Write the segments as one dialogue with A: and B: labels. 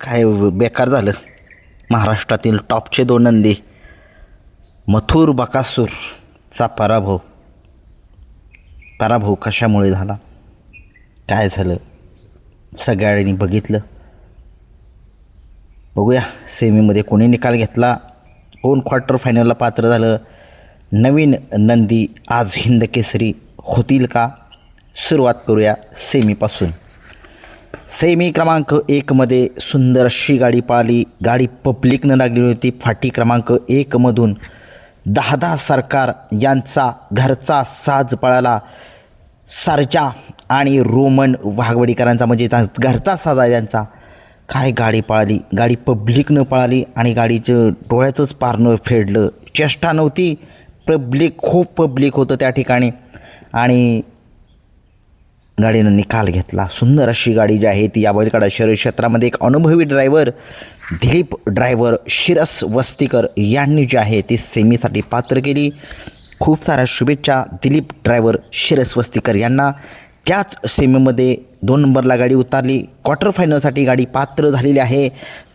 A: काय बेकार झालं. महाराष्ट्रातील टॉपचे दोन नंदी मथुर बकासूरचा पराभव कशामुळे झाला, काय झालं सगळ्यांनी बघितलं. बघूया सेमीमध्ये कोणी निकाल घेतला, कोण क्वार्टर फायनलला पात्र झालं, नवीन नंदी आज हिंद केसरी होतील का. सुरुवात करूया सेमीपासून. सेमी क्रमांक 1मध्ये सुंदर अशी गाडी पळाली. गाडी पब्लिकनं लागलेली होती. फाटी क्रमांक 1मधून 10 सरकार यांचा घरचा साज पळाला. सर्जा आणि रोमन वाघवडीकरांचा म्हणजे घरचा साज आहे त्यांचा. काय गाडी पळाली, गाडी पब्लिकनं पळाली आणि गाडीचं डोळ्याचंच पारणं फेडलं. चेष्टा नव्हती. खूप पब्लिक होतं त्या ठिकाणी आणि गाडीनं निकाल घेतला. सुंदर अशी गाडी जी आहे ती या बैलगाडा शर्यत क्षेत्रामध्ये एक अनुभवी ड्रायव्हर दिलीप ड्रायव्हर शिरस वस्तीकर यांनी जी आहे ती सेमीसाठी पात्र केली. खूप साऱ्या शुभेच्छा दिलीप ड्रायव्हर शिरस वस्तीकर यांना. त्याच सेमीमध्ये 2 नंबरला गाडी उतरली. क्वार्टर फायनलसाठी गाडी पात्र झालेली आहे.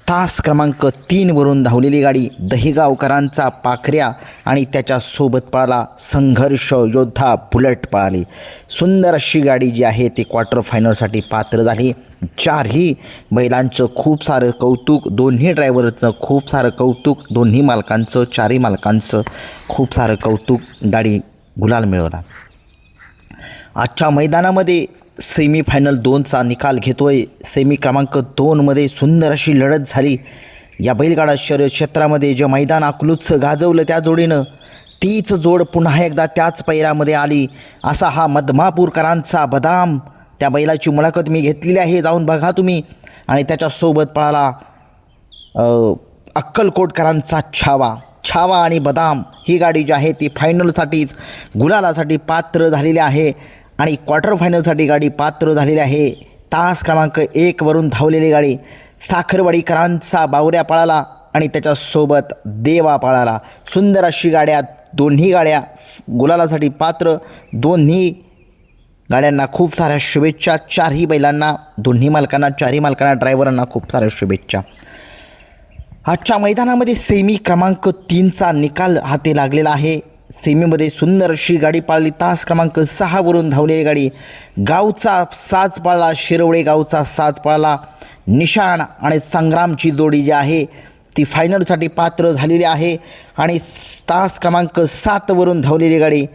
A: तास क्रमांक 3वरून धावलेली गाडी दहिगावकरांचा पाखऱ्या आणि त्याच्यासोबत पळाला संघर्ष योद्धा बुलेट पळाली. सुंदर अशी गाडी जी आहे ती क्वार्टर फायनलसाठी पात्र झाली. चारही बैलांचं खूप सारं कौतुक, दोन्ही ड्रायव्हरचं खूप सारं कौतुक, दोन्ही मालकांचं, चारही मालकांचं खूप सारं कौतुक. गाडी गुलाल मिळवला. आजच्या मैदानामध्ये सेमीफायनल 2चा निकाल घेतोय. सेमी क्रमांक 2मध्ये सुंदर अशी लढत झाली. या बैलगाडा शर्यत क्षेत्रामध्ये जे मैदान आकलूचं गाजवलं त्या जोडीनं तीच जोड पुन्हा एकदा त्याच पैरामध्ये आली. असा हा मधमापूरकरांचा बदाम, त्या बैलाची मुलाखत मी घेतलेली आहे, जाऊन बघा तुम्ही. आणि त्याच्यासोबत पळाला अक्कलकोटकरांचा छावा आणि बदाम. ही गाडी जी आहे ती फायनलसाठीच गुलालासाठी पात्र झालेली आहे आणि क्वार्टर फायनलसाठी गाडी पात्र झालेली आहे. तास क्रमांक 1वरून धावलेली गाडी साखरवाडीकरांचा बावऱ्या पळाला आणि त्याच्यासोबत देवा पळाला. सुंदर अशी गाड्या, दोन्ही गाड्या गुलालासाठी पात्र. दोन्ही गाड्यांना खूप साऱ्या शुभेच्छा. चारही बैलांना, दोन्ही मालकांना, चारही मालकांना, ड्रायव्हरांना खूप साऱ्या शुभेच्छा. आजच्या मैदानामध्ये सेमी क्रमांक 3चा निकाल हाती लागलेला आहे. सेमीमध्ये सुंदर अशी गाडी पळाली. तास क्रमांक 6वरून धावलेली गाडी गावचा साज पळाला. शिरवळे गावचा साज पळाला. निशाण आणि संग्रामची जोडी जी आहे ती फायनलसाठी पात्र झालेली आहे. आणि तास क्रमांक 7वरून धावलेली गाडी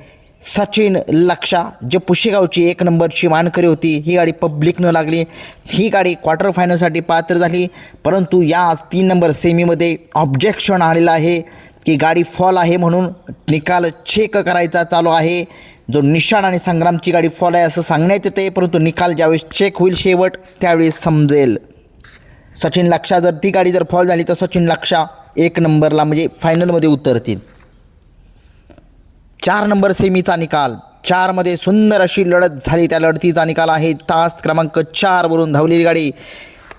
A: सचिन लक्षा, जे पुशेगावची 1 नंबरची मानकरी होती, ही गाडी पब्लिकनं लागली. ही गाडी क्वार्टर फायनलसाठी पात्र झाली. परंतु या 3 नंबर सेमीमध्ये ऑब्जेक्शन आलेलं आहे की गाडी फॉल आहे म्हणून निकाल चेक करायचा चालू आहे. जो निशाण आणि संग्रामची गाडी फॉल आहे असं सांगण्यात येते, परंतु निकाल ज्यावेळेस चेक होईल शेवट त्यावेळेस समजेल. सचिन लक्षा जर ती गाडी जर फॉल झाली तर सचिन लक्षा 1 नंबरला म्हणजे फायनलमध्ये उतरतील. 4 नंबर सेमीचा निकाल. 4मध्ये सुंदर अशी लढत झाली. त्या लढतीचा निकाल आहे तास क्रमांक 4वरून धावलेली गाडी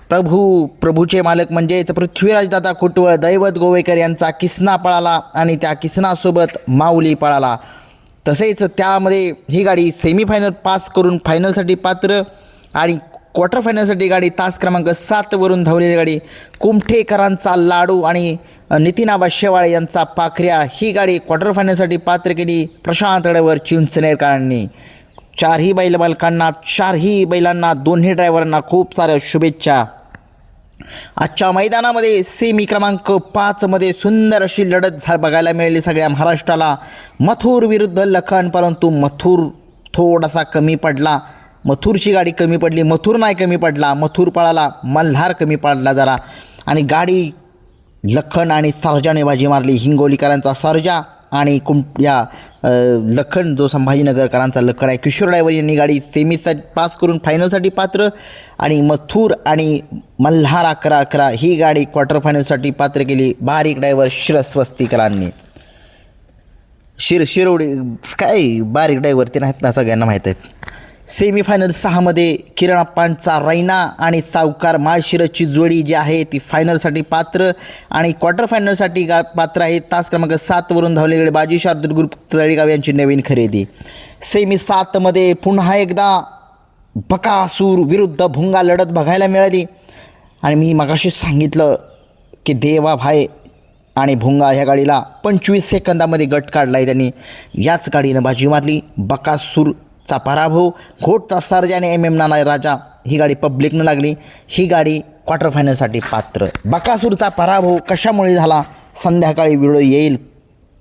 A: प्रभूचे मालक म्हणजेच पृथ्वीराजदादा कुटवळ दैवत गोवेकर यांचा किसना पळाला आणि त्या किसनासोबत माऊली पळाला. तसेच त्यामध्ये ही गाडी सेमीफायनल पास करून फायनलसाठी पात्र आणि क्वार्टर फायनलसाठी गाडी तास क्रमांक 7वरून धावलेली गाडी कुमठेकरांचा लाडू आणि नितीनाबा शेवाळे यांचा पाखऱ्या, ही गाडी क्वार्टर फायनलसाठी पात्र केली प्रशांत ड्रायव्हर चिंचनेरकरांनी. चारही बैल मालकांना, चारही बैलांना, दोन्ही ड्रायव्हरांना खूप साऱ्या शुभेच्छा. आजच्या मैदानामध्ये सेमी क्रमांक 5मध्ये सुंदर अशी लढत बघायला मिळाली सगळ्या महाराष्ट्राला. मथुर विरुद्ध लखन, परंतु मथुर थोडासा कमी पडला. मथुरची गाडी कमी पडली. मथुर नाही कमी पडला, मथुर पळाला, मल्हार कमी पडला जरा. आणि गाडी लखन आणि सर्जाने बाजी मारली. हिंगोलीकरांचा सर्जा आणि लखन जो संभाजीनगरकरांचा लखन आहे. किशोर ड्रायव्हर यांनी गाडी सेमीसाठी पास करून फायनलसाठी पात्र आणि मथुर आणि मल्हार 11-11 ही गाडी क्वार्टर फायनलसाठी पात्र केली बारीक ड्रायव्हर शिरस वस्तीकरांनी. शिरवडी काय बारीक ड्रायव्हर ते नाहीत ना, सगळ्यांना माहीत आहेत. सेमीफायनल 6मध्ये किरणप्पांचा रैना आणि सावकार माळशिरसची जोडी जी आहे ती फायनलसाठी पात्र आणि क्वार्टर फायनलसाठी पात्र आहे. तास क्रमांक 7वरून धावलेले बाजी शार्दूल ग्रुप तळेगाव यांची नवीन खरेदी. सेमी 7मध्ये पुन्हा एकदा बकासूर विरुद्ध भुंगा लढत बघायला मिळाली. आणि मी मगाशी सांगितलं की देवा भाई आणि भुंगा ह्या गाडीला 25 सेकंदामध्ये गट काढला आहे त्यांनी. याच गाडीनं बाजी मारली. बकासूरचा पराभव. घोटचा सर्जा आणि MM नाना राजा ही गाडी पब्लिकनं लागली. ही गाडी क्वार्टर फायनलसाठी पात्र. बकासूरचा पराभव कशामुळे झाला संध्याकाळी व्हिडिओ येईल